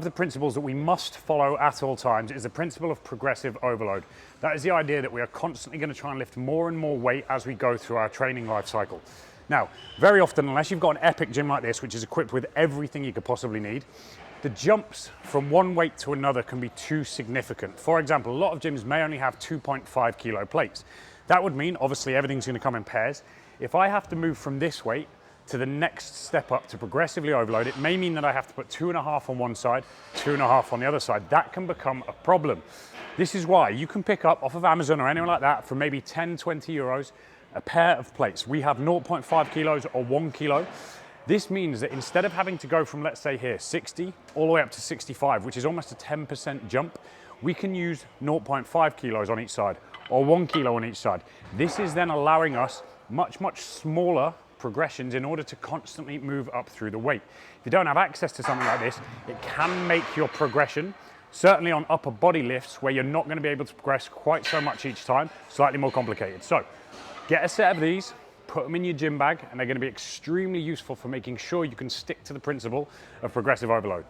One of the principles that we must follow at all times is the principle of progressive overload. That is the idea that we are constantly going to try and lift more and more weight as we go through our training life cycle. Now, very often, unless you've got an epic gym like this, which is equipped with everything you could possibly need, the jumps from one weight to another can be too significant. For example, a lot of gyms may only have 2.5 kilo plates. That would mean, obviously, everything's going to come in pairs. If I have to move from this weight to the next step up to progressively overload, it may mean that I have to put 2.5 on one side, 2.5 on the other side. That can become a problem. This is why you can pick up off of Amazon or anyone like that for maybe 10, 20 euros, a pair of plates. We have 0.5 kilos or 1 kilo. This means that instead of having to go from, let's say here, 60 all the way up to 65, which is almost a 10% jump, we can use 0.5 kilos on each side or 1 kilo on each side. This is then allowing us much, much smaller progressions in order to constantly move up through the weight. If you don't have access to something like this, it can make your progression, certainly on upper body lifts where you're not going to be able to progress quite so much each time, slightly more complicated. So get a set of these, put them in your gym bag, and they're going to be extremely useful for making sure you can stick to the principle of progressive overload.